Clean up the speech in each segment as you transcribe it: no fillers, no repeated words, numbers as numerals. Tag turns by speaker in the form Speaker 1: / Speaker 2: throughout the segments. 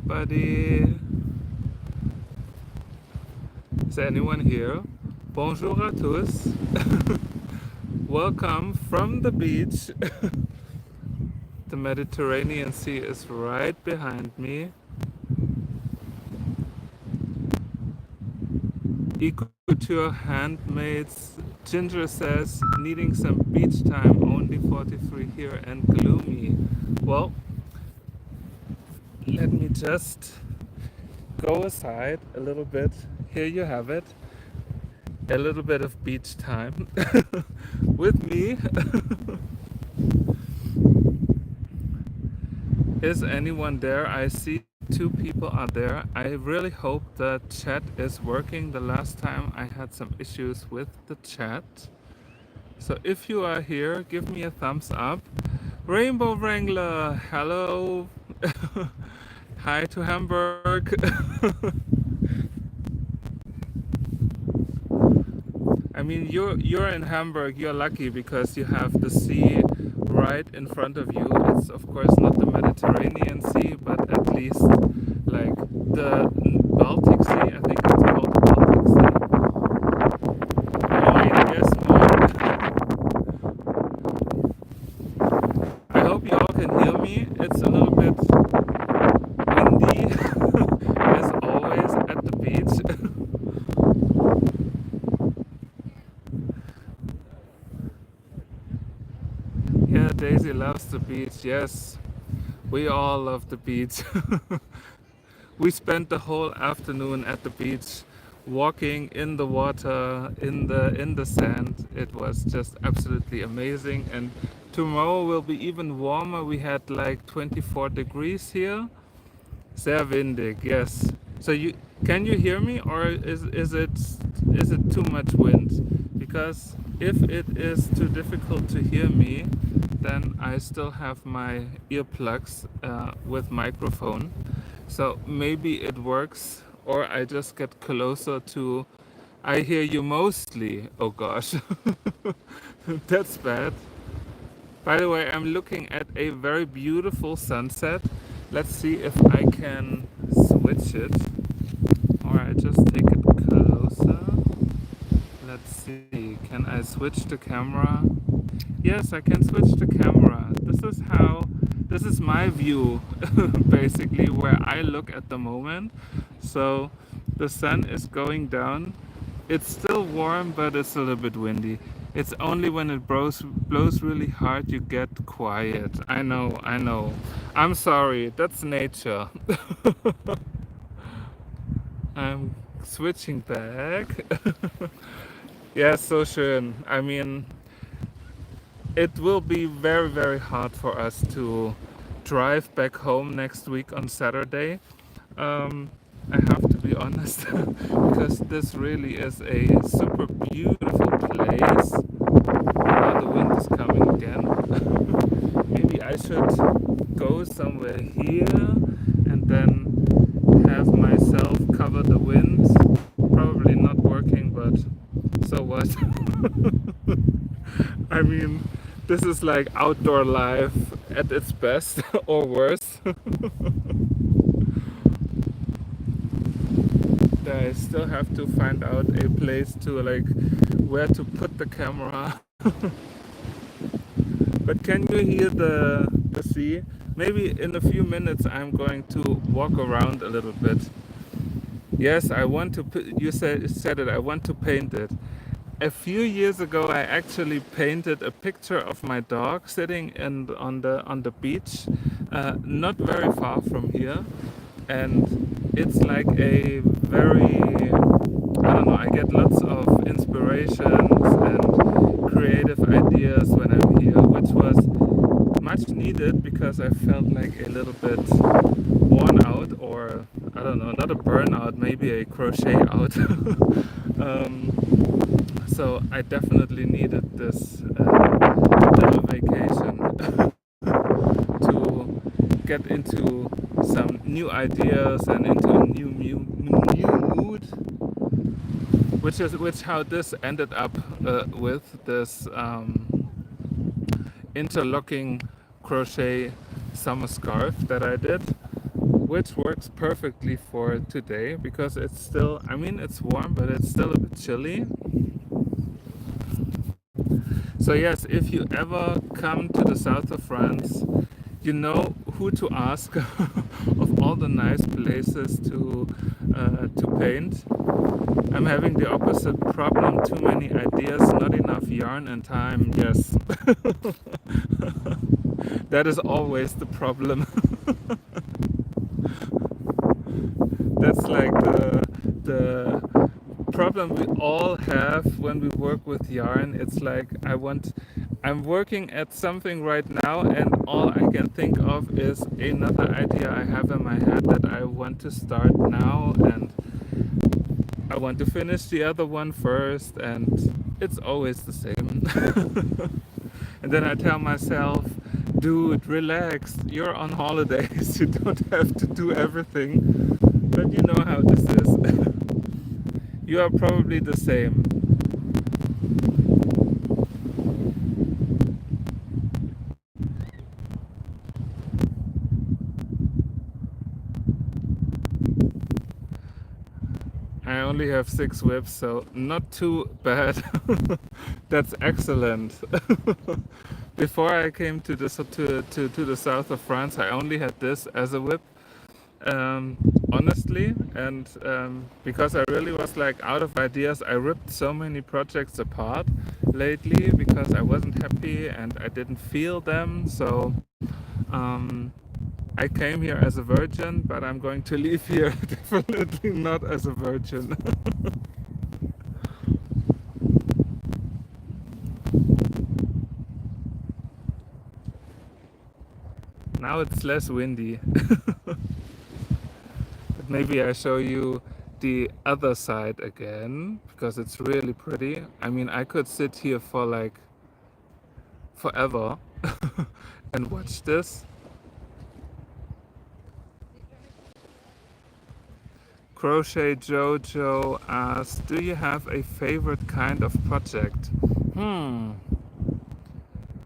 Speaker 1: everybody. Is anyone here? Bonjour à tous. Welcome from the beach. The Mediterranean Sea is right behind me. Ecouture Handmaids. Ginger says, needing some beach time, only 43 here and gloomy. Well, let me just go aside a little bit. Here you have it. A little bit of beach time with me. Is anyone there? I see two people are there. I really hope the chat is working. The last time I had some issues with the chat. So if you are here, give me a thumbs up. Rainbow Wrangler, hello. Hi to Hamburg. I mean, you're in Hamburg. You're lucky because you have the sea right in front of you. It's of course not the Mediterranean Sea, but at least like the Baltic Sea. I think it's called the Baltic Sea. Moin, yes, moin. I hope you all can hear me. It's a little bit windy, as always at the beach. Yeah, Daisy loves the beach. Yes, we all love the beach. We spent the whole afternoon at the beach, walking in the water, in the sand. It was just absolutely amazing. And tomorrow will be even warmer. We had like 24 degrees here. Sehr windig, yes. So can you hear me, or is it too much wind? Because if it is too difficult to hear me, then I still have my earplugs with microphone. So maybe it works, or I just get closer to. I hear you mostly. Oh gosh, that's bad. By the way, I'm looking at a very beautiful sunset. Let's see if I can switch it. Or I just take it closer. Let's see. Can I switch the camera? Yes, I can switch the camera. This is my view, basically, where I look at the moment. So the sun is going down. It's still warm, but it's a little bit windy. It's only when it blows really hard you get quiet. I know, I know. I'm sorry, that's nature. I'm switching back. Yeah, so schön. I mean, it will be very, very hard for us to drive back home next week on Saturday. I have to be honest, because this really is a super beautiful place. Now the wind is coming again. Maybe I should go somewhere here and then have myself cover the wind. Probably not working, but so what? I mean, this is like outdoor life at its best or worse. I still have to find out a place to like where to put the camera. But can you hear the sea? Maybe in a few minutes I'm going to walk around a little bit. Yes, I want to. You said it. I want to paint it. A few years ago, I actually painted a picture of my dog sitting on the beach, not very far from here, and it's like a very, I don't know. I get lots of inspirations and creative ideas when I'm here, which was much needed because I felt like a little bit worn out, or I don't know, not a burnout, maybe a crochet out. So I definitely needed this little vacation to get into some new ideas and into a new mood, which how this ended up with this interlocking crochet summer scarf that I did, which works perfectly for today because it's still, I mean, it's warm, but it's still a bit chilly. So yes, if you ever come to the south of France, you know who to ask of all the nice places to paint. I'm having the opposite problem, too many ideas, not enough yarn and time, yes. That is always the problem. That's like the problem we all have when we work with yarn. It's like I'm working at something right now and all I can think of is another idea I have in my head that I want to start now, and I want to finish the other one first, and it's always the same. And then I tell myself, dude, relax, you're on holidays, you don't have to do everything. But you know how this is. You are probably the same. I only have 6 whips, so not too bad. That's excellent. Before I came to the south of France, I only had this as a whip, honestly, and because I really was like out of ideas. I ripped so many projects apart lately because I wasn't happy and I didn't feel them. So I came here as a virgin, but I'm going to leave here definitely not as a virgin. Now it's less windy. But maybe I show you the other side again because it's really pretty. I mean, I could sit here for like forever and watch this. Crochet Jojo asks, do you have a favorite kind of project?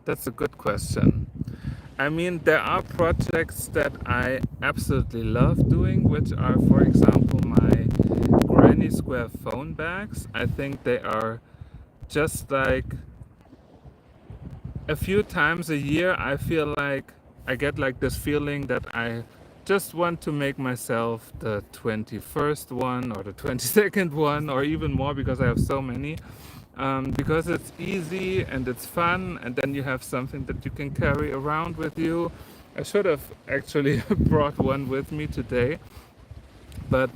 Speaker 1: That's a good question. I mean, there are projects that I absolutely love doing, which are, for example, my granny square phone bags. I think they are just like a few times a year, I feel like I get like this feeling that I just want to make myself the 21st one or the 22nd one or even more because I have so many. Because it's easy and it's fun, and then you have something that you can carry around with you. I should have actually brought one with me today, but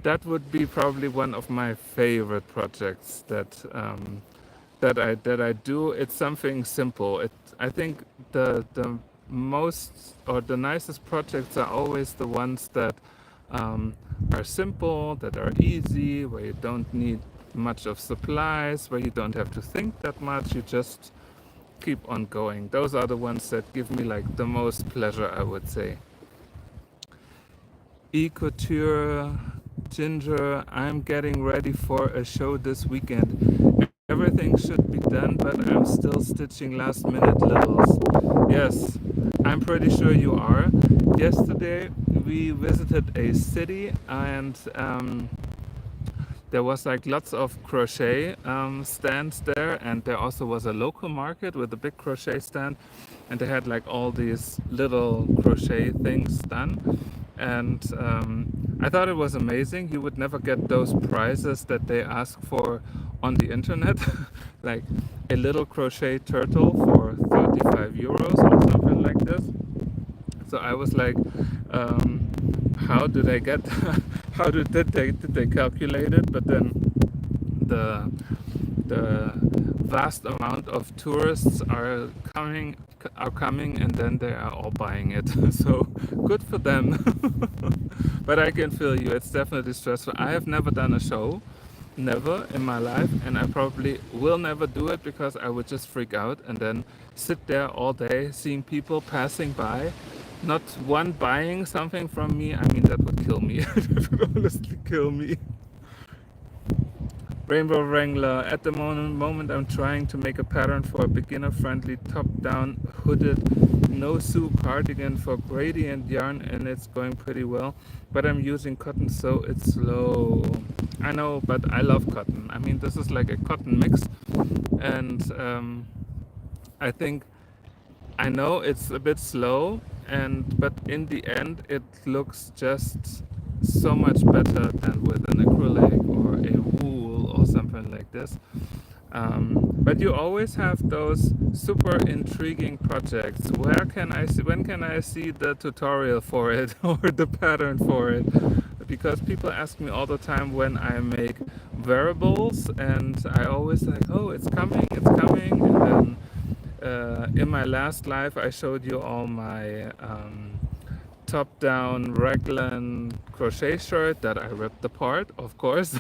Speaker 1: that would be probably one of my favorite projects that I do. It's something simple. I think the most or the nicest projects are always the ones that are simple, that are easy, where you don't need much of supplies, where you don't have to think that much. You just keep on going. Those are the ones that give me like the most pleasure, I would say. Ecouture Ginger, I'm getting ready for a show this weekend. Everything should be done, but I'm still stitching last minute littles. Yes, I'm pretty sure you are. Yesterday we visited a city and there was like lots of crochet stands there, and there also was a local market with a big crochet stand, and they had like all these little crochet things done. And I thought it was amazing. You would never get those prices that they ask for on the internet, like a little crochet turtle for 35 euros or something like this. So I was like, how did I get? Did they calculate it? But then the vast amount of tourists are coming, and then they are all buying it. So good for them. But I can feel you. It's definitely stressful. I have never done a show. Never in my life, and I probably will never do it because I would just freak out and then sit there all day seeing people passing by, not one buying something from me. I mean, that would kill me. That would honestly kill me. Rainbow Wrangler. At the moment, I'm trying to make a pattern for a beginner-friendly top-down hooded no-sew cardigan for gradient yarn, and it's going pretty well. But I'm using cotton, so it's slow. I know, but I love cotton. I mean, this is like a cotton mix, and I think I know it's a bit slow, but in the end, it looks just so much better than with an acrylic or a wool or something like this. But you always have those super intriguing projects. Where can I see? When can I see the tutorial for it or the pattern for it? Because people ask me all the time when I make wearables, and I always like, oh, it's coming, and then in my last live, I showed you all my top-down raglan crochet shirt that I ripped apart, of course.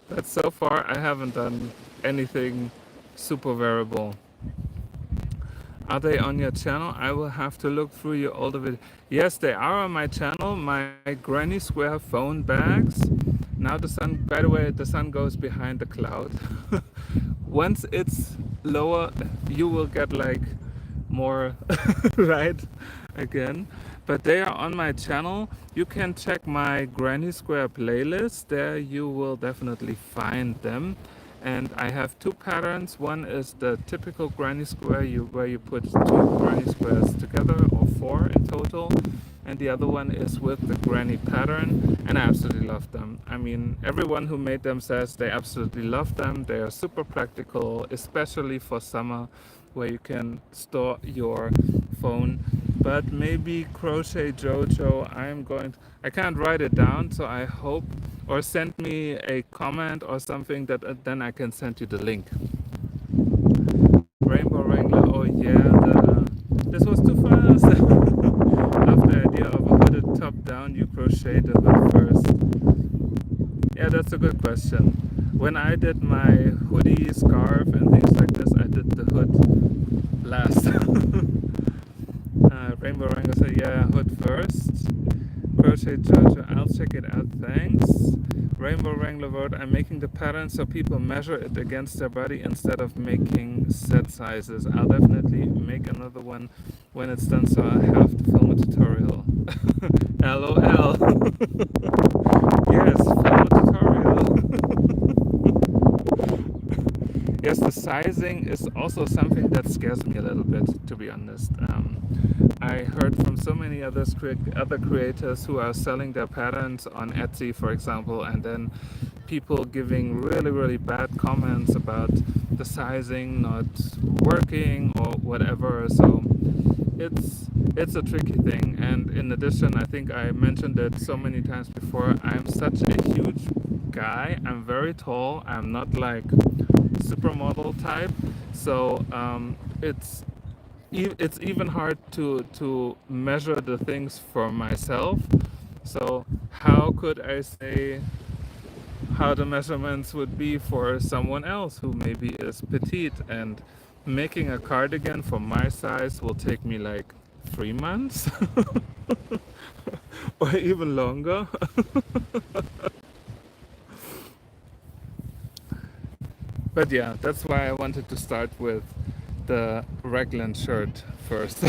Speaker 1: But so far, I haven't done anything super wearable. Are they on your channel? I will have to look through your older videos. Yes, they are on my channel. My granny square phone bags. Now the sun, by the way, the sun goes behind the cloud. Once it's lower, you will get like more right again. But they are on my channel. You can check my granny square playlist. There you will definitely find them. And I have two patterns. One is the typical granny square where you put two granny squares together, or four in total. And the other one is with the granny pattern, and I absolutely love them. I mean, everyone who made them says they absolutely love them. They are super practical, especially for summer, where you can store your phone. But maybe Crochet Jojo, I can't write it down, so I hope, or send me a comment or something that then I can send you the link. Rainbow Wrangler, oh yeah, this was too fast. Love the idea of a hooded top down, you crochet the hood first. Yeah, that's a good question. When I did my hoodie, scarf, and things like this, I did the hood last. Rainbow Wrangler said, yeah, hood first. Crochet Jojo, I'll check it out, thanks. Rainbow Wrangler wrote, I'm making the pattern so people measure it against their body instead of making set sizes. I'll definitely make another one when it's done, so I have to film a tutorial. LOL. Yes, film a tutorial. Yes, the sizing is also something that scares me a little bit, to be honest. I heard from so many other creators who are selling their patterns on Etsy, for example, and then people giving really, really bad comments about the sizing not working or whatever. So it's a tricky thing. And in addition, I think I mentioned it so many times before, I'm such a huge guy. I'm very tall. I'm not like supermodel type. So it's even hard to measure the things for myself. So how could I say how the measurements would be for someone else who maybe is petite? And making a cardigan for my size will take me like 3 months or even longer. But yeah, that's why I wanted to start with the raglan shirt first.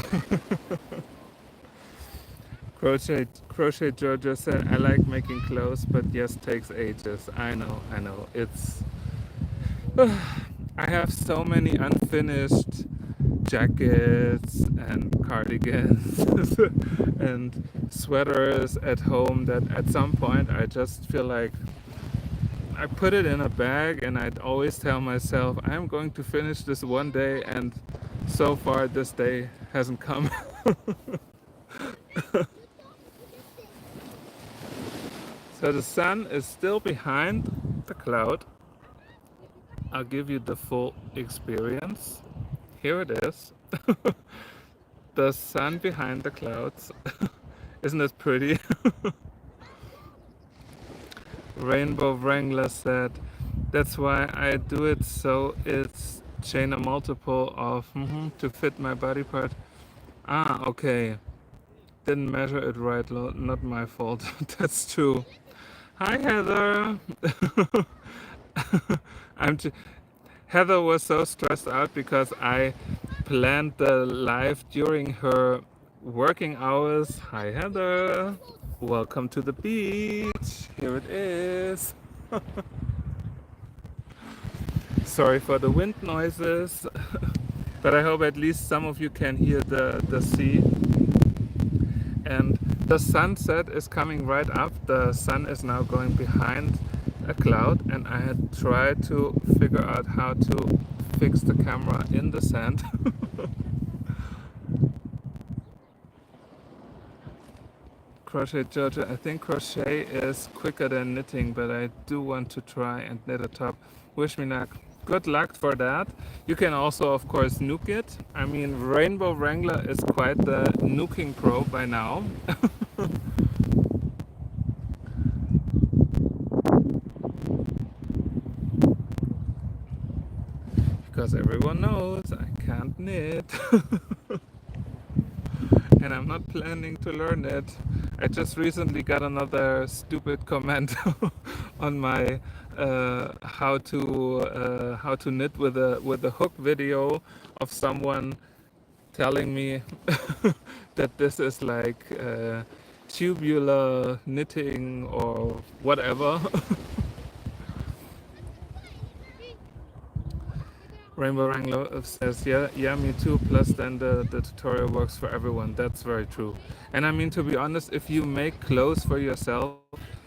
Speaker 1: Crochet Georgia said, I like making clothes, but yes, takes ages. I know. It's I have so many unfinished jackets and cardigans and sweaters at home that at some point I just feel like I put it in a bag, and I'd always tell myself I'm going to finish this one day, and so far this day hasn't come. So the sun is still behind the cloud. I'll give you the full experience. Here it is. The sun behind the clouds. Isn't it pretty? Rainbow Wrangler said, that's why I do it, so it's chain a multiple of to fit my body part. Ah, okay. Didn't measure it right, not my fault. That's true. Hi, Heather. I'm j- Heather was so stressed out because I planned the live during her working hours. Hi, Heather. Welcome to the beach. Here it is. Sorry for the wind noises, but I hope at least some of you can hear the sea. And the sunset is coming right up. The sun is now going behind a cloud, and I had tried to figure out how to fix the camera in the sand. Crochet Georgia, I think crochet is quicker than knitting, but I do want to try and knit a top. Wish me luck. Good luck for that. You can also, of course, nuke it. I mean, Rainbow Wrangler is quite the nuking pro by now. Because everyone knows I can't knit. And I'm not planning to learn it. I just recently got another stupid comment on my how to knit with a hook video of someone telling me that this is like tubular knitting or whatever. Rainbow Wrangler says, yeah, yeah, me too. Plus, then the tutorial works for everyone. That's very true. And I mean, to be honest, if you make clothes for yourself,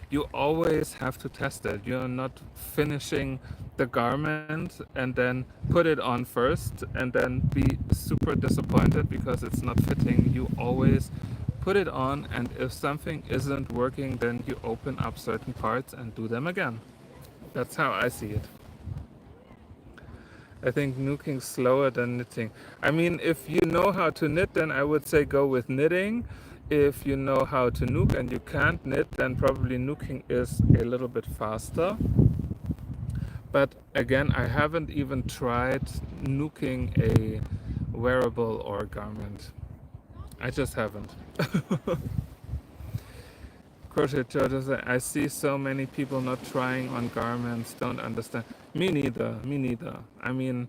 Speaker 1: you always have to test it. You're not finishing the garment and then put it on first and then be super disappointed because it's not fitting. You always put it on, and if something isn't working, then you open up certain parts and do them again. That's how I see it. I think nuking's slower than knitting. I mean, if you know how to knit, then I would say go with knitting. If you know how to nuke and you can't knit, then probably nuking is a little bit faster. But again, I haven't even tried nuking a wearable or garment. I just haven't. Crochet Georgia, I see so many people not trying on garments, don't understand. Me neither, me neither. I mean,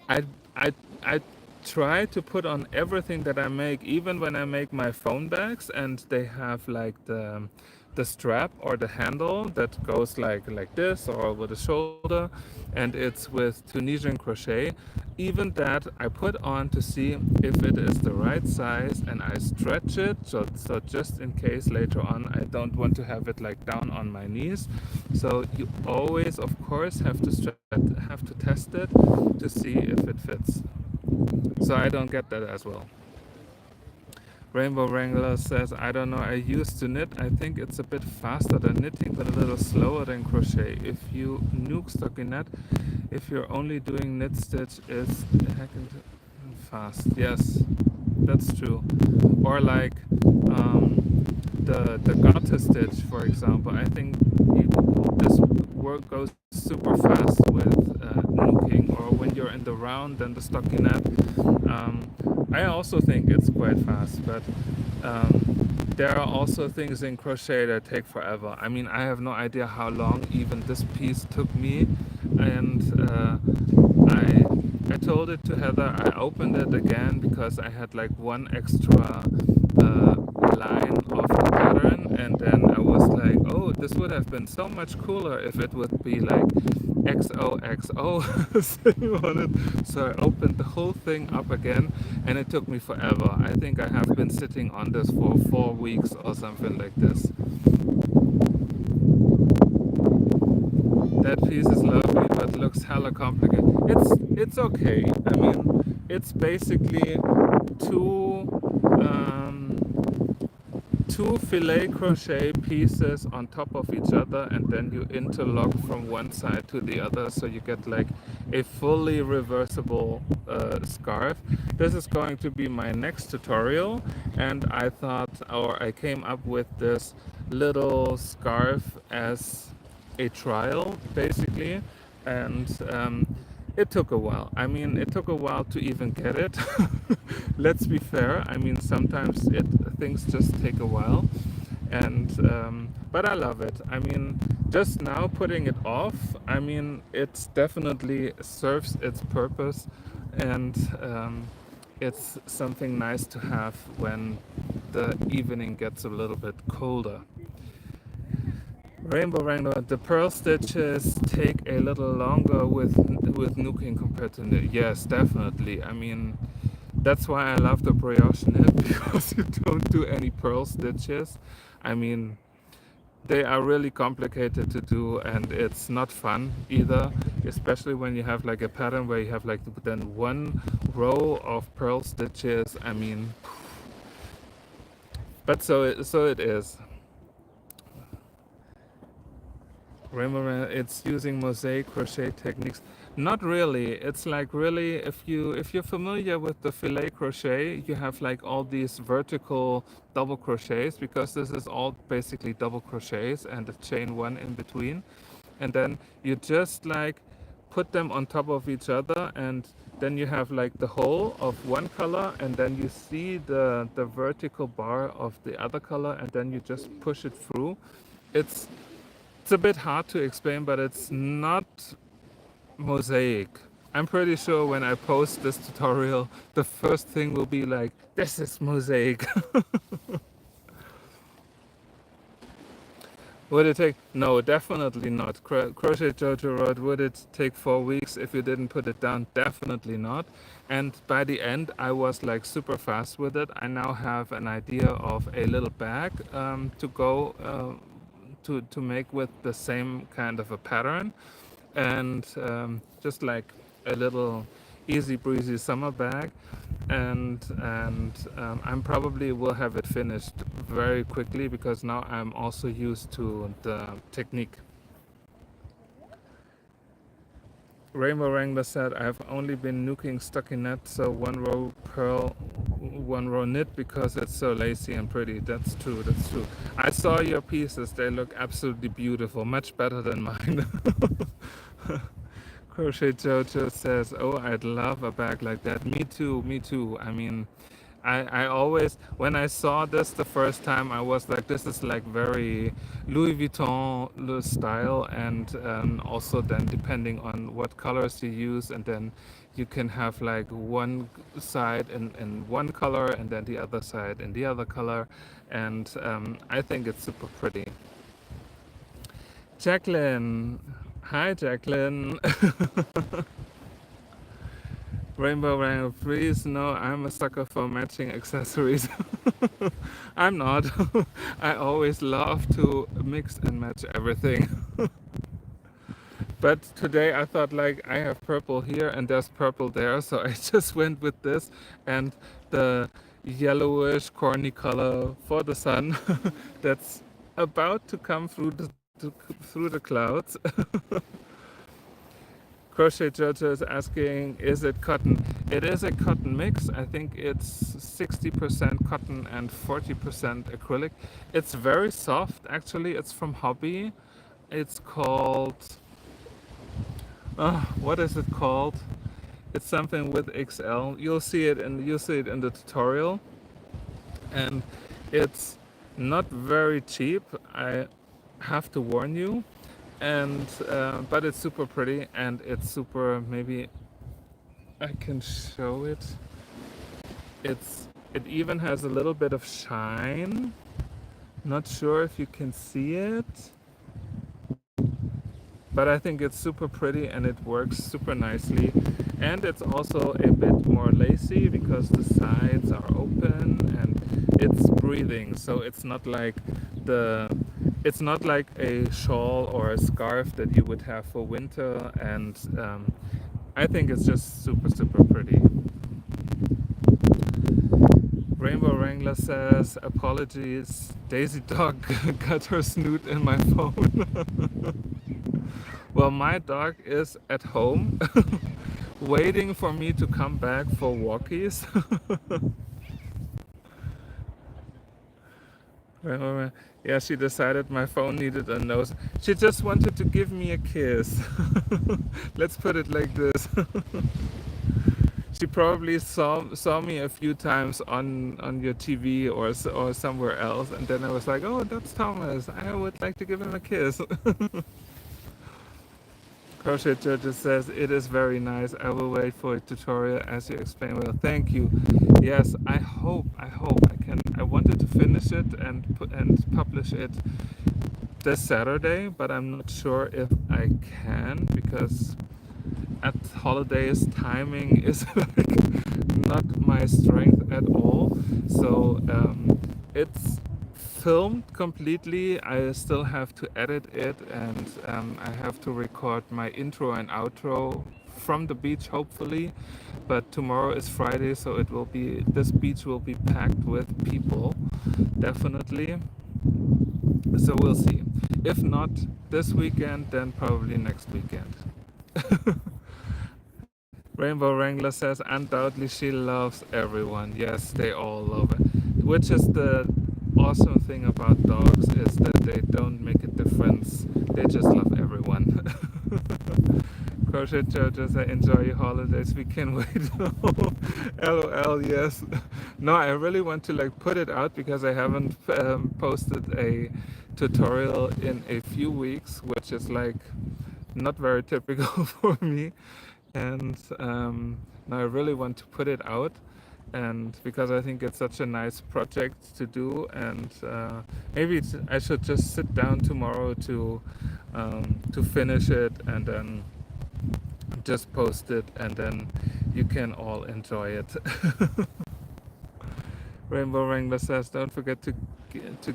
Speaker 1: I, I, I try to put on everything that I make, even when I make my phone bags and they have like the strap or the handle that goes like this or over the shoulder, and it's with Tunisian crochet. Even that I put on to see if it is the right size, and I stretch it so just in case later on I don't want to have it like down on my knees. So you always, of course, have to test it to see if it fits. So I don't get that as well. Rainbow Wrangler says, I don't know, I used to knit. I think it's a bit faster than knitting, but a little slower than crochet. If you nuke stockinette, if you're only doing knit stitch, it's heckin' fast. Yes, that's true. Or like the garter stitch, for example. I think this work goes super fast with nuking, or when you're in the round, then the stockinette. I also think it's quite fast, but there are also things in crochet that take forever. I mean, I have no idea how long even this piece took me, and I told it to Heather. I opened it again because I had like one extra line of the pattern, and then I was like, oh, this would have been so much cooler if it would be like XOXO thing on it. So I opened the whole thing up again, and it took me forever. I think I have been sitting on this for 4 weeks or something like this. That piece is lovely, but looks hella complicated. It's okay. I mean, it's basically two two filet crochet pieces on top of each other, and then you interlock from one side to the other, so you get like a fully reversible scarf. This is going to be my next tutorial, and I thought, or I came up with this little scarf as a trial basically, and it took a while. I mean, it took a while to even get it. Let's be fair. I mean, sometimes things just take a while, and but I love it. I mean, just now putting it off, I mean, it definitely serves its purpose, and it's something nice to have when the evening gets a little bit colder. Rainbow Wrangler, the pearl stitches take a little longer with nuking compared to knit. Yes, definitely. I mean, that's why I love the brioche knit, because you don't do any pearl stitches. I mean, they are really complicated to do, and it's not fun either, especially when you have like a pattern where you have like then one row of pearl stitches. I mean, but so it is. Rainbow, it's using mosaic crochet techniques. Not really. It's like really, if you're familiar with the filet crochet, you have like all these vertical double crochets, because this is all basically double crochets and a chain one in between, and then you just like put them on top of each other, and then you have like the hole of one color, and then you see the vertical bar of the other color, and then you just push it through. It's it's a bit hard to explain, but it's not mosaic. I'm pretty sure when I post this tutorial, the first thing will be like, this is mosaic. Would it take? No, definitely not. Crochet Jojo wrote, would it take 4 weeks if you didn't put it down? Definitely not. And by the end, I was like super fast with it. I now have an idea of a little bag to go to make with the same kind of a pattern, and just like a little easy breezy summer bag, and I'm probably will have it finished very quickly, because now I'm also used to the technique. Rainbow Wrangler said, I've only been nuking stockinette, so one row pearl, one row knit, because it's so lacy and pretty. That's true, that's true. I saw your pieces, they look absolutely beautiful, much better than mine. Crochet Jojo says, oh, I'd love a bag like that. Me too, me too. I mean, I always, when I saw this the first time, I was like, this is like very Louis Vuitton style, and also then depending on what colors you use, and then you can have like one side in one color and then the other side in the other color, and I think it's super pretty. Jacqueline, hi Jacqueline. Rainbow Wrangler, please, no, I'm a sucker for matching accessories. I'm not. I always love to mix and match everything. But today I thought like I have purple here and there's purple there, so I just went with this and the yellowish corny color for the sun that's about to come through the clouds. Crochet Jojo is asking, is it cotton? It is a cotton mix. I think it's 60% cotton and 40% acrylic. It's very soft, actually. It's from Hobby. It's called, what is it called? It's something with XL. You'll see it in the tutorial, and it's not very cheap. I have to warn you. And but it's super pretty, and it's super, maybe I can show it. It even has a little bit of shine. Not sure if you can see it, but I think it's super pretty and it works super nicely. And it's also a bit more lacy because the sides are open and it's breathing, so it's not like a shawl or a scarf that you would have for winter, and I think it's just super, super pretty. Rainbow Wrangler says, apologies, Daisy Dog got her snoot in my phone. Well, my dog is at home waiting for me to come back for walkies. Yeah, she decided my phone needed a nose. She just wanted to give me a kiss. Let's put it like this. She probably saw me a few times on your TV or somewhere else, and then I was like, oh, that's Thomas. I would like to give him a kiss. Crochet Jojo says it is very nice. I will wait for a tutorial as you explain well. Thank you. Yes, I hope I can. I wanted to finish it and publish it this Saturday, but I'm not sure if I can because at holidays timing is like not my strength at all. So it's filmed completely. I still have to edit it, and I have to record my intro and outro from the beach hopefully. But tomorrow is Friday, so it will be, this beach will be packed with people definitely. So we'll see. If not this weekend, then probably next weekend. Rainbow Wrangler says undoubtedly she loves everyone. Yes, they all love it. Which is the awesome thing about dogs, is that they don't make a difference. They just love everyone. Crochet Jojo says enjoy your holidays. We can wait. LOL, yes. No, I really want to like put it out because I haven't posted a tutorial in a few weeks, which is like not very typical for me. And now I really want to put it out, and because I think it's such a nice project to do, and maybe I should just sit down tomorrow to finish it and then just post it, and then you can all enjoy it. Rainbow Wrangler says don't forget to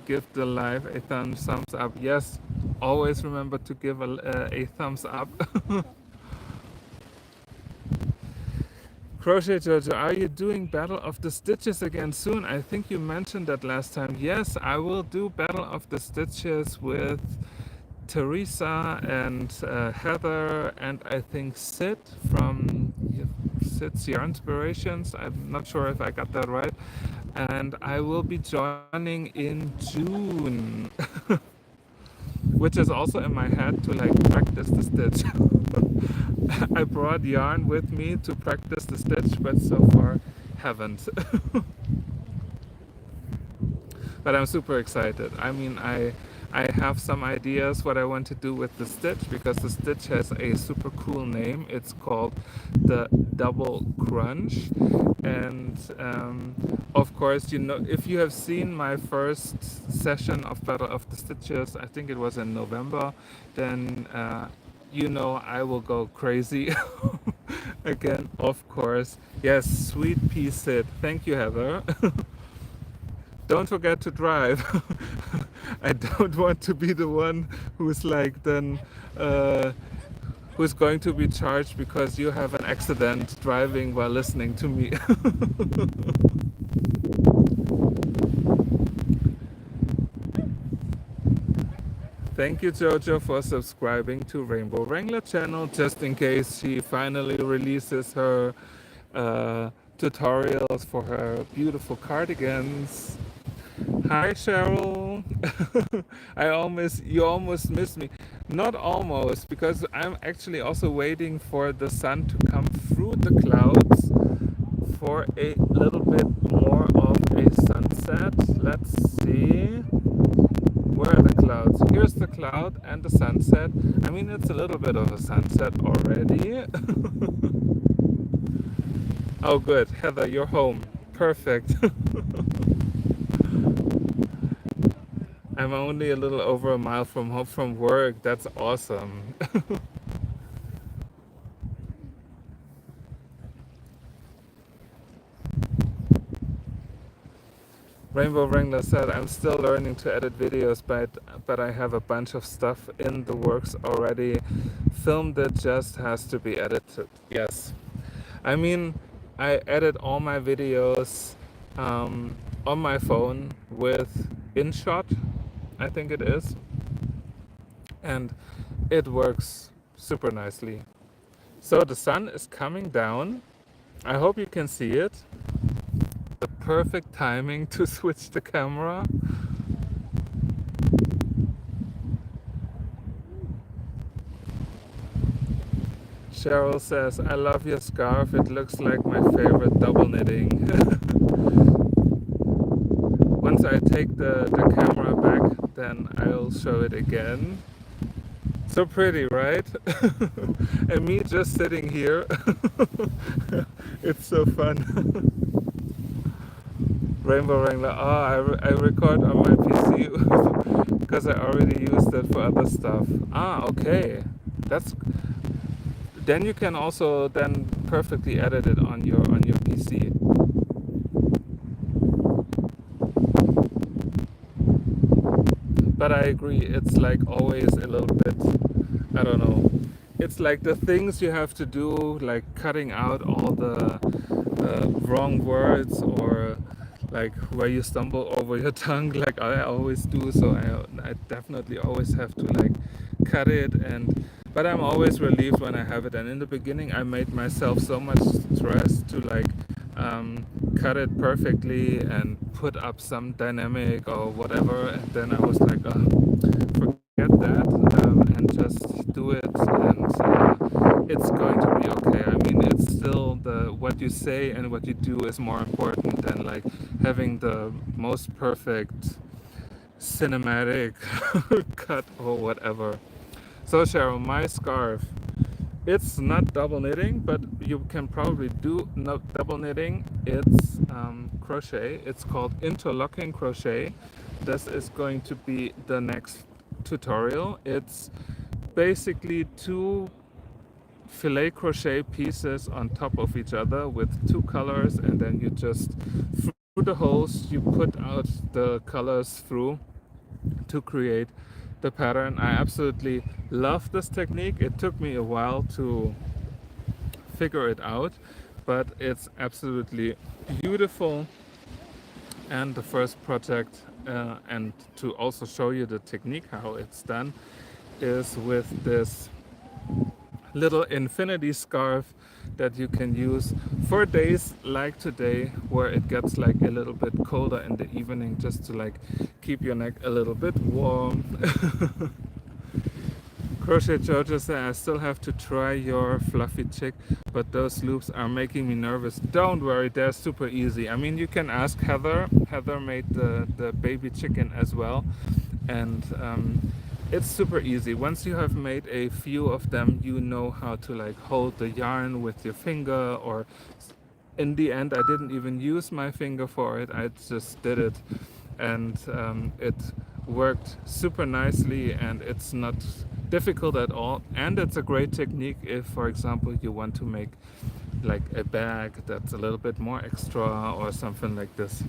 Speaker 1: give the live a thumbs up. Yes, always remember to give a thumbs up. Crochet Jojo, are you doing Battle of the Stitches again soon? I think you mentioned that last time. Yes, I will do Battle of the Stitches with Teresa and Heather, and I think Sid from Sid's Yarn Inspirations. I'm not sure if I got that right. And I will be joining in June. Which is also in my head to like practice the stitch. I brought yarn with me to practice the stitch, but so far haven't. But I'm super excited. I mean, I have some ideas what I want to do with the stitch, because the stitch has a super cool name. It's called the Double Crunch. And of course, you know, if you have seen my first session of Battle of the Stitches, I think it was in November, then you know I will go crazy again, of course. Yes, sweet pea Sid. Thank you, Heather. Don't forget to drive. I don't want to be the one who's like then who's going to be charged because you have an accident driving while listening to me. Thank you, Jojo, for subscribing to Rainbow Wrangler channel, just in case she finally releases her tutorials for her beautiful cardigans. Hi, Cheryl. You almost missed me. Not almost, because I'm actually also waiting for the sun to come through the clouds for a little bit more of a sunset. Let's see. Where are the clouds? Here's the cloud and the sunset. I mean, it's a little bit of a sunset already. Oh, good. Heather, you're home. Perfect. I'm only a little over a mile from home from work. That's awesome. Rainbow Wrangler said, I'm still learning to edit videos, but I have a bunch of stuff in the works already. Film that just has to be edited. Yes. I mean, I edit all my videos on my phone with InShot, I think it is. And it works super nicely. So the sun is coming down. I hope you can see it. The perfect timing to switch the camera. Cheryl says, I love your scarf. It looks like my favorite double knitting. Once I take the camera back, then I'll show it again. So pretty, right? And me just sitting here. It's so fun. Rainbow Wrangler. Oh, I record on my PC because I already used it for other stuff. Ah, okay. That's then you can also then perfectly edit it on your PC. But I agree, it's like always a little bit, I don't know. It's like the things you have to do, like cutting out all the wrong words or like where you stumble over your tongue, like I always do. So I definitely always have to like cut it, but I'm always relieved when I have it. And in the beginning, I made myself so much stress to like cut it perfectly and put up some dynamic or whatever. And then I was like, forget that and just do it, and it's going to be okay. I mean, it's still what you say and what you do is more important than like having the most perfect cinematic cut or whatever. So Cheryl, my scarf, it's not double knitting, but you can probably do not double knitting. It's crochet. It's called interlocking crochet. This is going to be the next tutorial. It's basically two filet crochet pieces on top of each other with two colors, and then you just through the holes you put out the colors through to create the pattern. I absolutely love this technique. It took me a while to figure it out, but it's absolutely beautiful. And the first project, and to also show you the technique how it's done, is with this little infinity scarf that you can use for days like today, where it gets like a little bit colder in the evening, just to like keep your neck a little bit warm. Crochet Jojo said, I still have to try your fluffy chick, but those loops are making me nervous. Don't worry, they're super easy. I mean, you can ask Heather. Heather made the baby chicken as well, and it's super easy. Once you have made a few of them, you know how to like hold the yarn with your finger, or in the end I didn't even use my finger for it. I just did it, and it worked super nicely, and it's not difficult at all. And it's a great technique if, for example, you want to make like a bag that's a little bit more extra or something like this.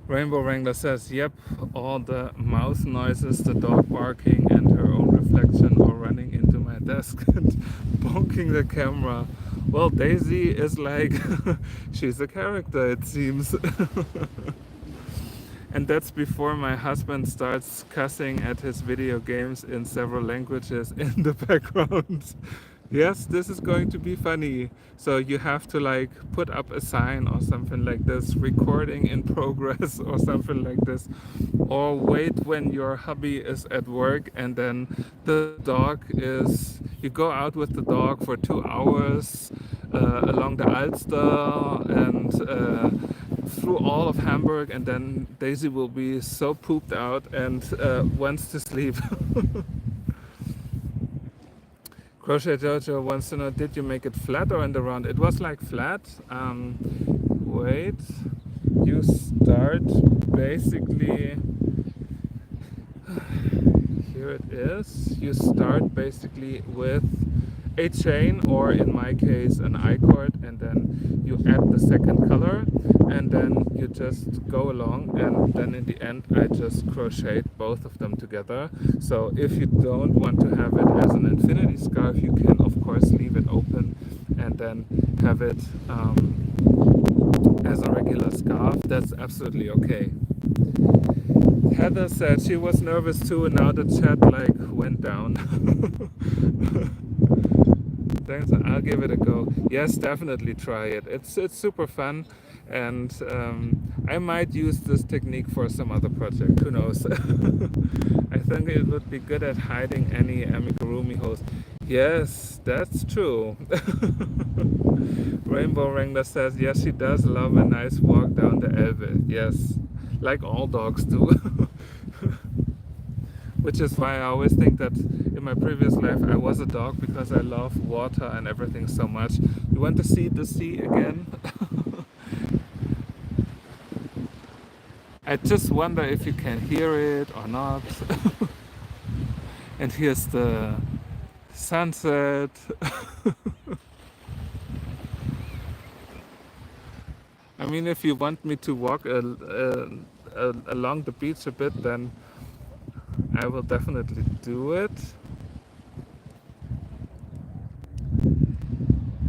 Speaker 1: Rainbow Wrangler says, yep, all the mouth noises, the dog barking and her own reflection, or running into my desk and bonking the camera. Well, Daisy is like, she's a character, it seems. And that's before my husband starts cussing at his video games in several languages in the background. Yes, this is going to be funny. So you have to like put up a sign or something like this, recording in progress or something like this. Or wait when your hubby is at work and then the dog is, you go out with the dog for 2 hours along the Alster and through all of Hamburg, and then Daisy will be so pooped out and wants to sleep. Crochet Jojo wants to know, did you make it flat or in the round? It was like flat. Wait, you start basically, here it is. You start basically with a chain, or in my case an I-cord, and then you add the second color, and then you just go along, and then in the end I just crocheted both of them together. So if you don't want to have it as an infinity scarf, you can of course leave it open and then have it as a regular scarf. That's absolutely okay. Heather said she was nervous too, and now the chat like went down. Thanks, I'll give it a go. Yes, definitely try it. It's super fun, and I might use this technique for some other project. Who knows? I think it would be good at hiding any amigurumi holes. Yes, that's true. Rainbow Wrangler says, yes, she does love a nice walk down the Elbe. Yes, like all dogs do. Which is why I always think that in my previous life I was a dog because I love water and everything so much. You want to see the sea again? I just wonder if you can hear it or not. And here's the sunset. I mean, if you want me to walk along the beach a bit, then I will definitely do it.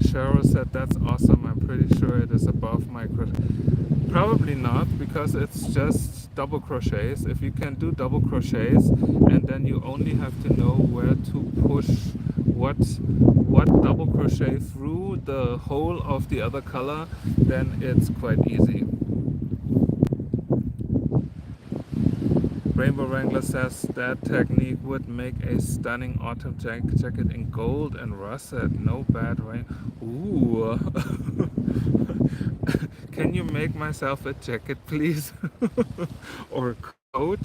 Speaker 1: Cheryl said, that's awesome. I'm pretty sure it is above my crochet. Probably not, because it's just double crochets. If you can do double crochets and then you only have to know where to push what double crochet through the hole of the other color, then it's quite easy. Rainbow Wrangler says that technique would make a stunning autumn jacket in gold and russet. No bad rain. Ooh. Can you make myself a jacket, please? Or a coat?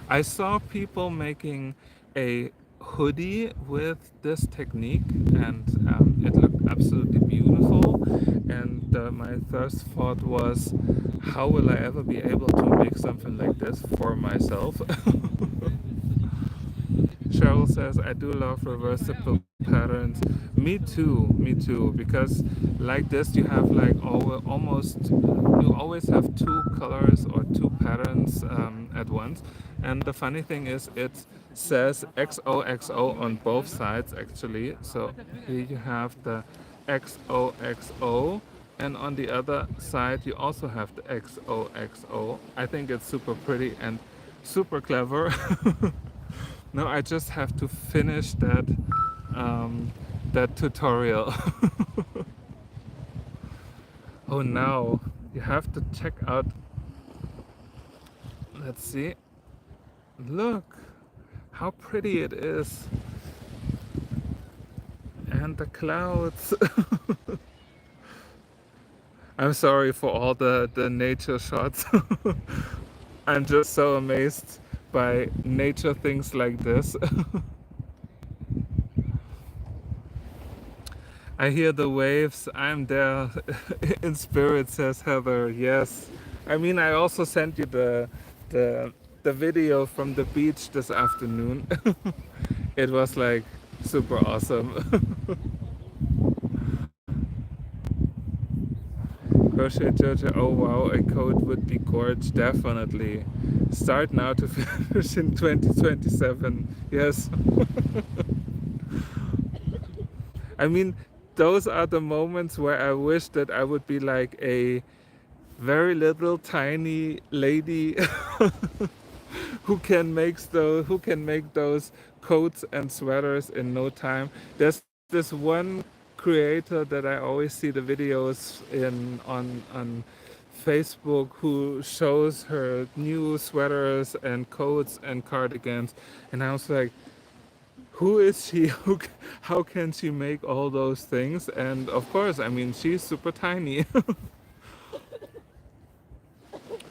Speaker 1: I saw people making a hoodie with this technique, and it looked absolutely beautiful. And my first thought was, how will I ever be able to make something like this for myself? Cheryl says, I do love reversible patterns. Me too, because like this you have like almost, you always have two colors or two patterns at once. And the funny thing is it says XOXO on both sides actually. So here you have the XOXO, and on the other side you also have the XOXO. I think it's super pretty and super clever. No, I just have to finish that tutorial. Oh, now you have to check out. Let's see. Look how pretty it is, and the clouds. I'm sorry for all the nature shots. I'm just so amazed by nature things like this. I hear the waves. I'm there in spirit, says Heather. Yes. I mean, I also sent you the the video from the beach this afternoon. It was like super awesome. Crochet Jojo, oh wow, a coat would be gorge, definitely. Start now to finish in 2027. Yes. I mean, those are the moments where I wish that I would be like a very little tiny lady who can make those coats and sweaters in no time. There's this one creator that I always see the videos in on Facebook who shows her new sweaters and coats and cardigans, and I was like, who is she? How can she make all those things? And of course, I mean, she's super tiny.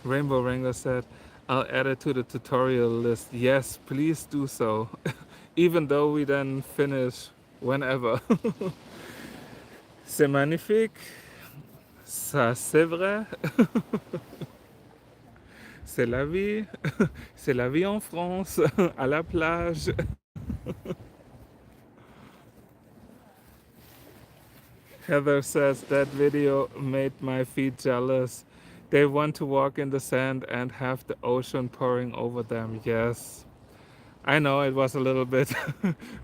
Speaker 1: Rainbow Wrangler said, I'll add it to the tutorial list. Yes, please do so. Even though we then finish whenever. C'est magnifique. Ça, c'est vrai. C'est la vie. C'est la vie en France, à la plage. Heather says that video made my feet jealous. They want to walk in the sand and have the ocean pouring over them. Yes. I know it was a little bit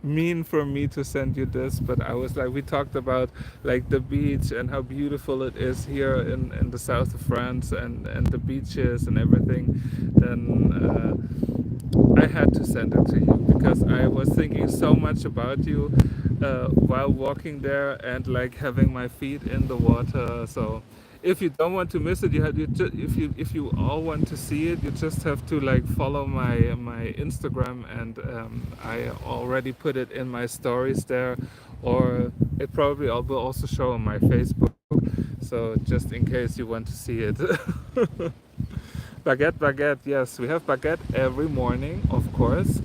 Speaker 1: mean for me to send you this, but I was like, we talked about like the beach and how beautiful it is here in the south of France and the beaches and everything. Then I had to send it to you because I was thinking so much about you while walking there and like having my feet in the water. So if you don't want to miss it, if you all want to see it, you just have to like follow my Instagram, and I already put it in my stories there, or it probably will also show on my Facebook. So just in case you want to see it. Baguette, baguette. Yes, we have baguette every morning, of course.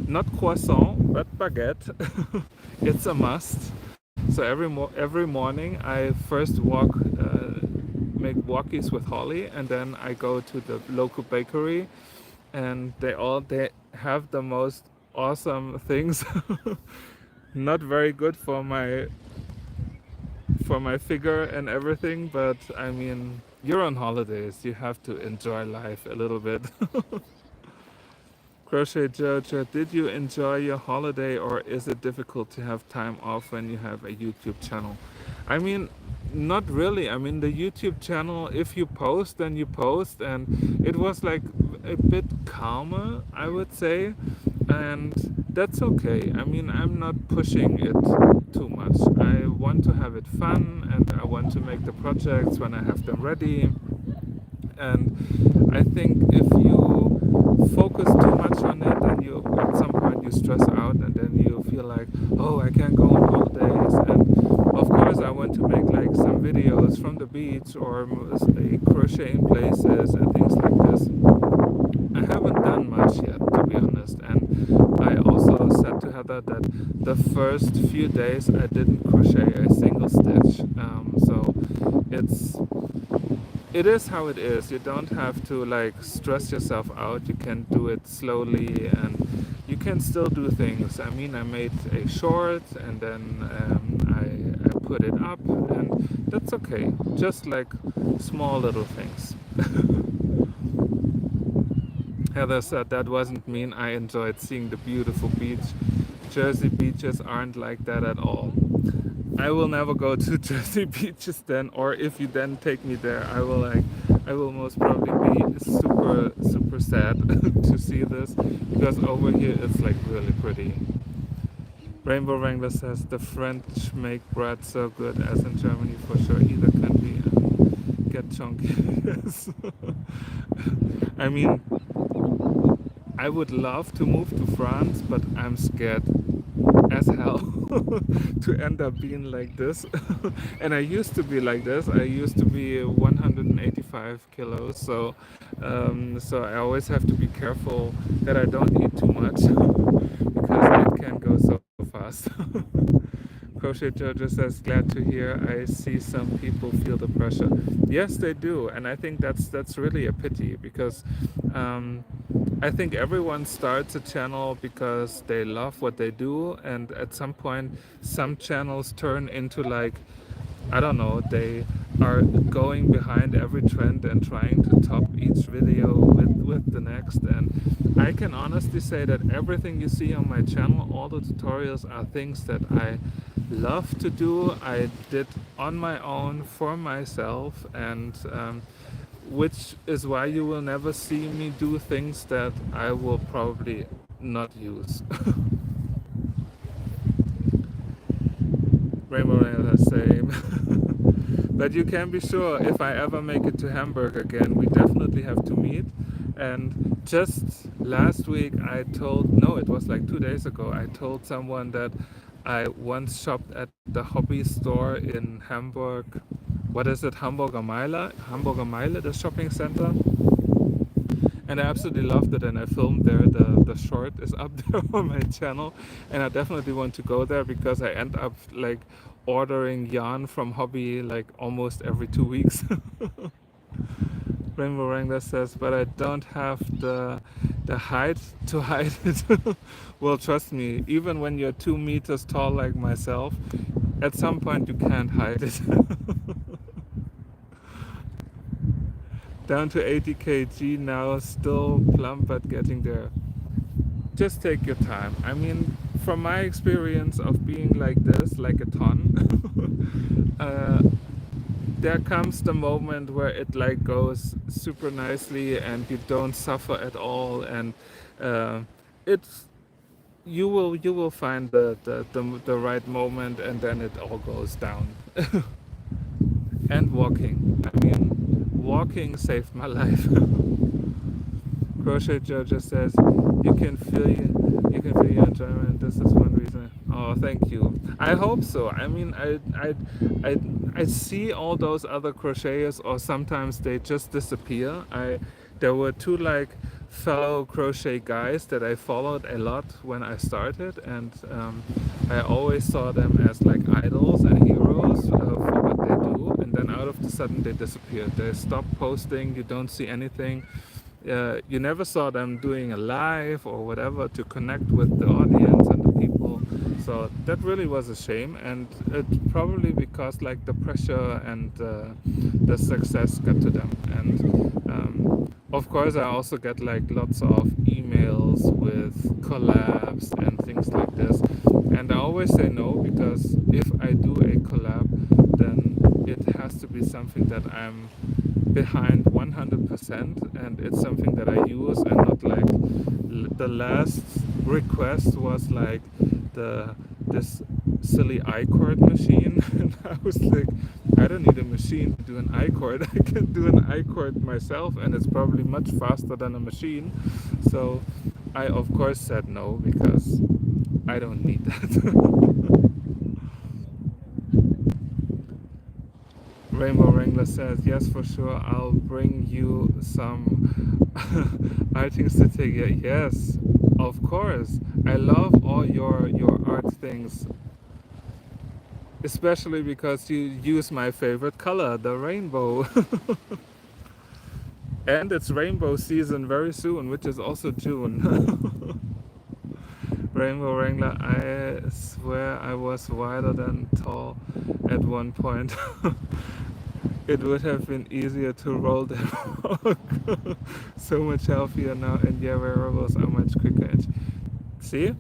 Speaker 1: Not croissant, but baguette. It's a must. So every morning I first make walkies with Holly, and then I go to the local bakery, and they have the most awesome things. Not very good for my figure and everything, but I mean, you're on holidays, you have to enjoy life a little bit. Crochet Jojo, did you enjoy your holiday, or is it difficult to have time off when you have a YouTube channel? I mean, not really. I mean, the YouTube channel, if you post, then you post, and it was like a bit calmer, I would say, and that's okay. I mean, I'm not pushing it too much. I want to have it fun, and I want to make the projects when I have them ready. And I think if you focus too much on it, then you at some point you stress out, and then you feel like, oh, I can't go on holidays. And of course I want to make like some videos from the beach, or crochet in places and things like this. I haven't done much yet, to be honest, and I also said to Heather that the first few days I didn't crochet a single stitch. So it is how it is. You don't have to like stress yourself out. You can do it slowly, and you can still do things. I mean, I made a short, and then I put it up, and that's okay. Just like small little things. Heather said that wasn't mean. I enjoyed seeing the beautiful beach. Jersey beaches aren't like that at all. I will never go to Jersey beaches then, or if you then take me there, I will most probably be super sad to see this, because over here it's like really pretty. Rainbow Wrangler says the French make bread so good as in Germany for sure. Either country get chunky. Yes. I mean, I would love to move to France, but I'm scared as hell to end up being like this. And I used to be like this. I used to be 185 kilos, so I always have to be careful that I don't eat too much because it can go so fast. Crochet Jojo says, glad to hear. I see some people feel the pressure. Yes, they do, and I think that's really a pity, because I think everyone starts a channel because they love what they do, and at some point some channels turn into like, I don't know, they are going behind every trend and trying to top each video with the next. And I can honestly say that everything you see on my channel, all the tutorials, are things that I love to do. I did on my own for myself, and which is why you will never see me do things that I will probably not use. Rainbow Ranger, same. But you can be sure, if I ever make it to Hamburg again, we definitely have to meet. And just last week it was like 2 days ago, I told someone that I once shopped at the hobby store in Hamburg. What is it? Hamburger Meile, the shopping center. And I absolutely loved it, and I filmed there. The short is up there on my channel, and I definitely want to go there because I end up like ordering yarn from hobby like almost every 2 weeks. Rainbow Wrangler says, but I don't have the height to hide it. Well, trust me, even when you're 2 meters tall like myself, at some point you can't hide it. Down to 80 kg now, still plump but getting there. Just take your time. I mean, from my experience of being like this, like a ton, there comes the moment where it like goes super nicely and you don't suffer at all, and it's you will find the right moment, and then it all goes down. and walking. I mean, walking saved my life. Crochet Jojo says, you can feel your enjoyment. This is one reason. Oh, thank you. I hope so. I mean, I see all those other crocheters, or sometimes they just disappear. There were two like fellow crochet guys that I followed a lot when I started, and I always saw them as like idols and heroes for what they do. And then out of the sudden they disappeared. They stopped posting. You don't see anything. You never saw them doing a live or whatever to connect with the audience and the people. So that really was a shame, and it probably because like the pressure and the success got to them. And of course, I also get like lots of emails with collabs and things like this. And I always say no, because if I do a collab, then it has to be something that I'm behind 100%, and it's something that I use, and not like the last request was like this silly I-cord machine. And I was like, I don't need a machine to do an I-cord. I can do an I-cord myself, and it's probably much faster than a machine. So I of course said no, because I don't need that. Rainbow Wrangler says, yes, for sure, I'll bring you some items to take. Yes, of course. I love all your art things, especially because you use my favorite color, the rainbow. And it's rainbow season very soon, which is also June. Rainbow Wrangler, I swear I was wider than tall at one point. It would have been easier to roll them out. So much healthier now, and yeah, wearables are much quicker. See?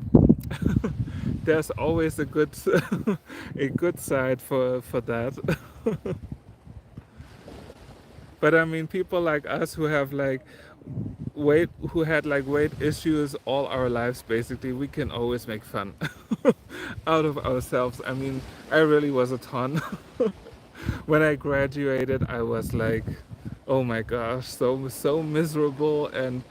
Speaker 1: There's always a good a good side for that. But I mean, people like us who have like who had like weight issues all our lives, basically, we can always make fun out of ourselves. I mean, I really was a ton. When I graduated, I was like, oh my gosh, so miserable, and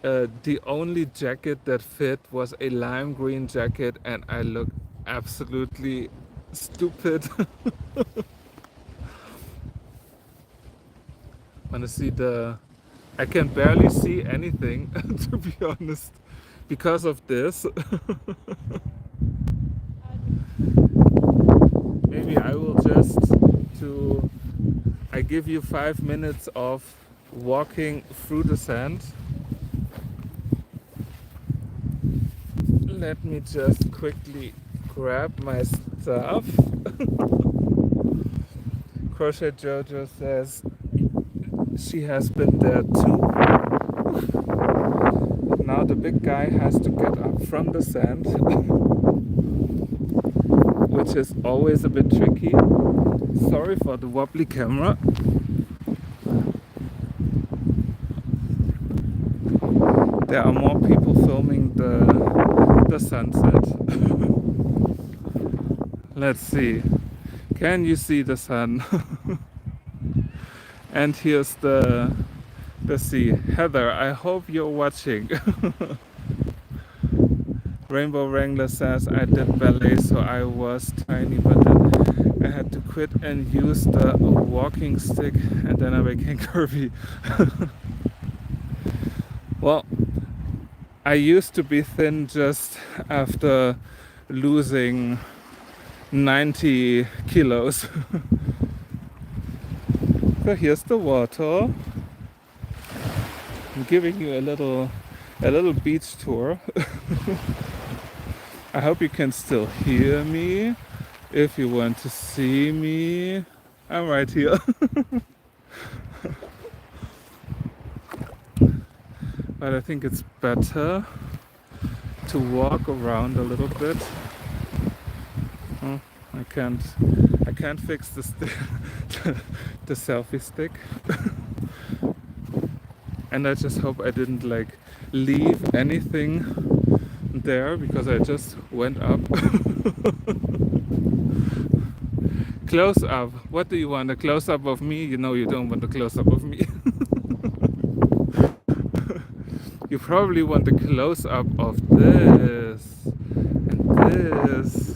Speaker 1: the only jacket that fit was a lime green jacket, and I looked absolutely stupid. Wanna see I can barely see anything, to be honest, because of this. Maybe I will just I give you 5 minutes of walking through the sand. Let me just quickly grab my stuff. Crochet Jojo says she has been there too. Now the big guy has to get up from the sand, which is always a bit tricky. Sorry for the wobbly camera. There are more people filming the sunset. Let's see. Can you see the sun? And here's the sea. Heather, I hope you're watching. Rainbow Wrangler says, I did ballet, so I was tiny, but then I had to quit and use the walking stick, and then I became curvy. Well, I used to be thin just after losing 90 kilos. So here's the water. I'm giving you a little beach tour. I hope you can still hear me. If you want to see me, I'm right here. But I think it's better to walk around a little bit. Oh, I can't fix the the selfie stick. And I just hope I didn't like leave anything there, because I just went up. Close up. What do you want? A close up of me? You know you don't want a close up of me. You probably want a close up of this and this.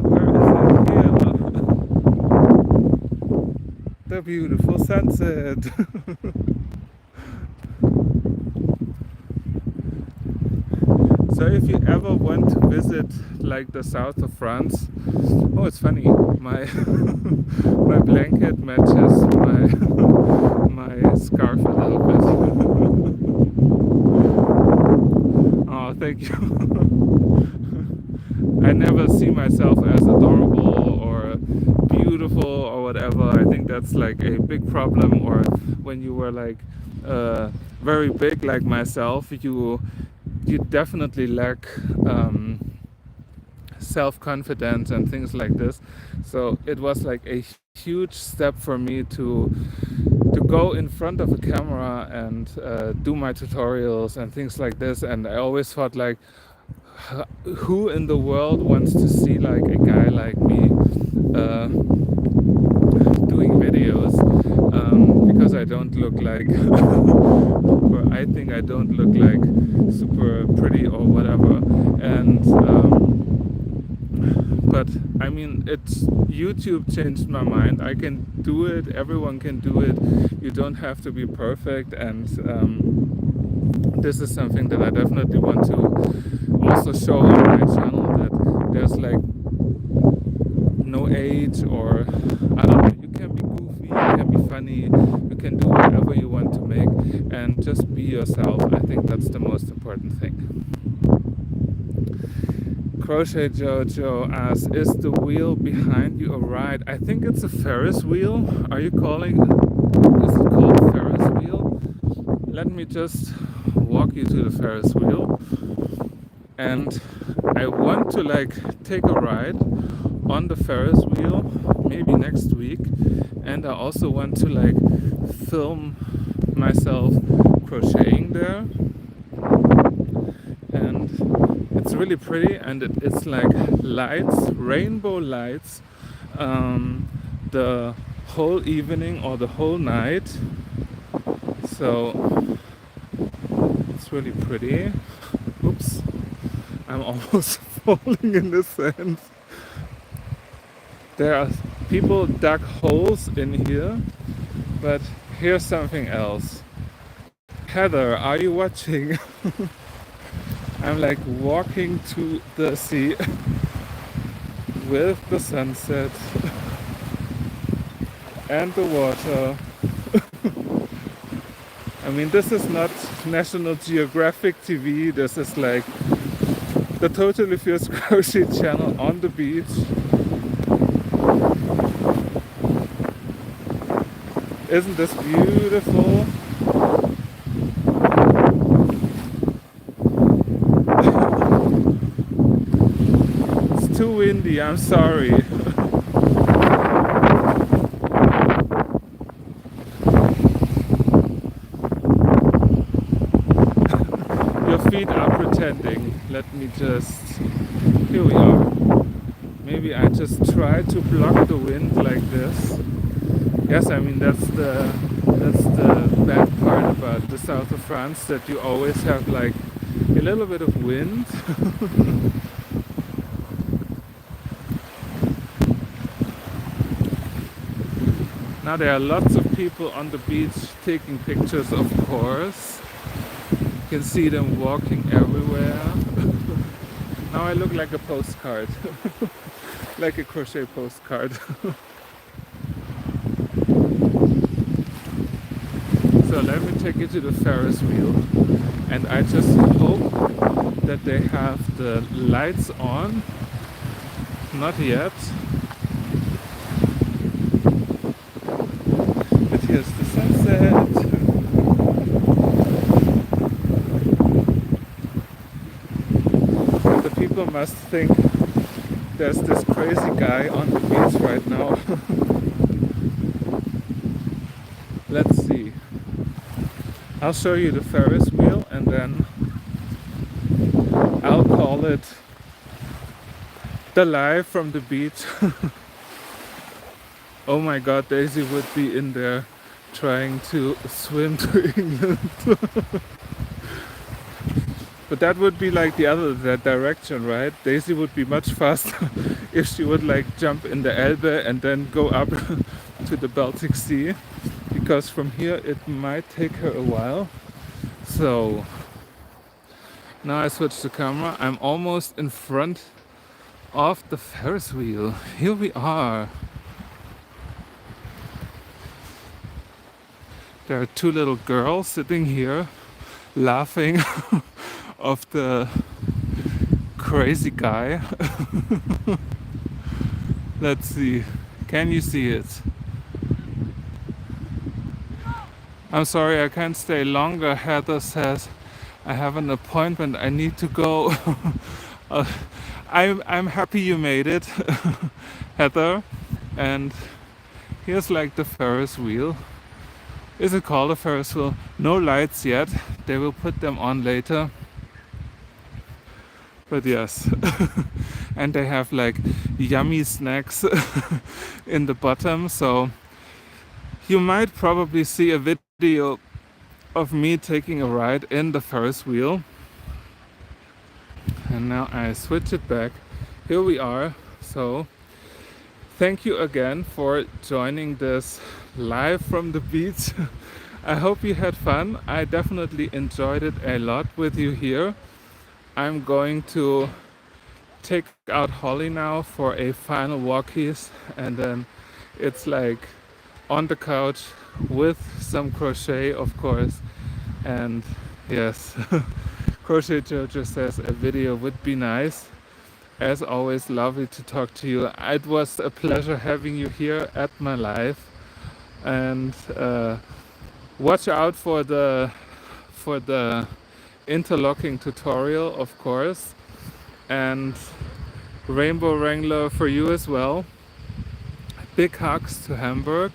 Speaker 1: Where is it? Here. The beautiful sunset. So if you ever want to visit like the south of France, oh, it's funny, my my blanket matches my my scarf a little bit. Oh, thank you. I never see myself as adorable or beautiful or whatever. I think that's like a big problem. Or when you were like very big like myself, you definitely lack self-confidence and things like this. So it was like a huge step for me to go in front of a camera and do my tutorials and things like this. And I always thought like, who in the world wants to see like a guy like me doing videos, because I don't look like or I think I don't look like super pretty or whatever. And but I mean, YouTube changed my mind. I can do it, everyone can do it. You don't have to be perfect. And this is something that I definitely want to also show on my channel, that there's like no age, or I don't know, you can be goofy, you can be funny, you can do whatever you want to make, and just be yourself. I think that's the most important thing. Crochet Jojo asks, is the wheel behind you a ride? I think it's a Ferris wheel. Are you calling it? Is it called a Ferris wheel? Let me just walk you to the Ferris wheel. And I want to like take a ride on the Ferris wheel maybe next week. And I also want to like film myself crocheting there. And it's really pretty, and it's like lights, rainbow lights, the whole evening or the whole night. So it's really pretty. Oops, I'm almost falling in the sand. There are people dug holes in here, but here's something else. Heather, are you watching? I'm like walking to the sea with the sunset and the water. I mean, this is not National Geographic TV. This is like the Totally Fierce Crochet channel on the beach. Isn't this beautiful? Too windy, I'm sorry. Your feet are pretending. Let me just... Here we are. Maybe I just try to block the wind like this. Yes, I mean that's the bad part about the south of France, that you always have like a little bit of wind. Now there are lots of people on the beach taking pictures, of course. You can see them walking everywhere. Now I look like a postcard, like a crochet postcard. So let me take you to the Ferris wheel, and I just hope that they have the lights on. Not yet. But here's the sunset. The people must think there's this crazy guy on the beach right now. Let's see. I'll show you the Ferris wheel, and then I'll call it the live from the beach. Oh my god, Daisy would be in there trying to swim to England. But that would be like the other that direction, right? Daisy would be much faster if she would like jump in the Elbe and then go up to the Baltic Sea, because from here it might take her a while. So now I switch the camera. I'm almost in front of the Ferris wheel. Here we are. There are two little girls sitting here laughing of the crazy guy. Let's see. Can you see it? I'm sorry, I can't stay longer. Heather says I have an appointment. I need to go. uh, I'm happy you made it, Heather. And here's like the Ferris wheel. Is it called a Ferris wheel? No lights yet. They will put them on later. But yes. And they have like yummy snacks in the bottom. So you might probably see a video of me taking a ride in the Ferris wheel. And now I switch it back. Here we are. So thank you again for joining this live from the beach. I hope you had fun. I definitely enjoyed it a lot with you here. I'm going to take out Holly now for a final walkies, and then it's like on the couch with some crochet, of course. And yes, Crochet Jojo says a video would be nice. As always, lovely to talk to you. It was a pleasure having you here at my live. And watch out for the interlocking tutorial, of course. And Rainbow Wrangler for you as well. Big hugs to Hamburg,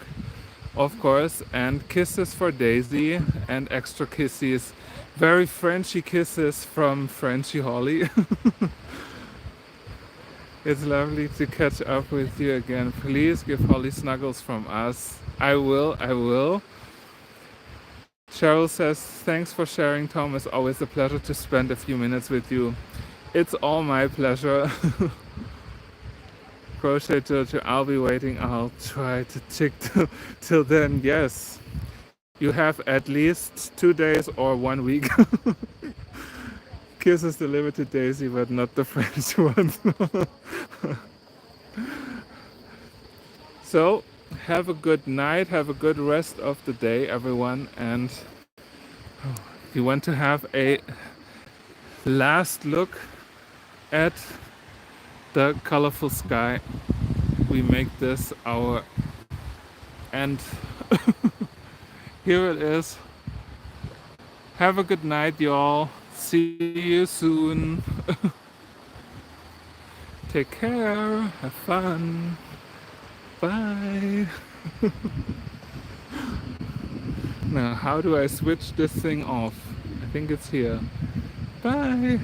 Speaker 1: of course, and kisses for Daisy and extra kisses. Very Frenchy kisses from Frenchy Holly. It's lovely to catch up with you again. Please give Holly snuggles from us. I will. Cheryl says, thanks for sharing, Tom. It's always a pleasure to spend a few minutes with you. It's all my pleasure. Crochet Jojo, I'll be waiting. I'll try to tick till then. Yes. You have at least 2 days or 1 week. Kisses delivered to Daisy, but not the French ones. So, have a good night, have a good rest of the day, everyone. And if you want to have a last look at the colorful sky, we make this our end. Here it is. Have a good night, y'all. See you soon. Take care. Have fun. Bye. Now, how do I switch this thing off? I think it's here. Bye.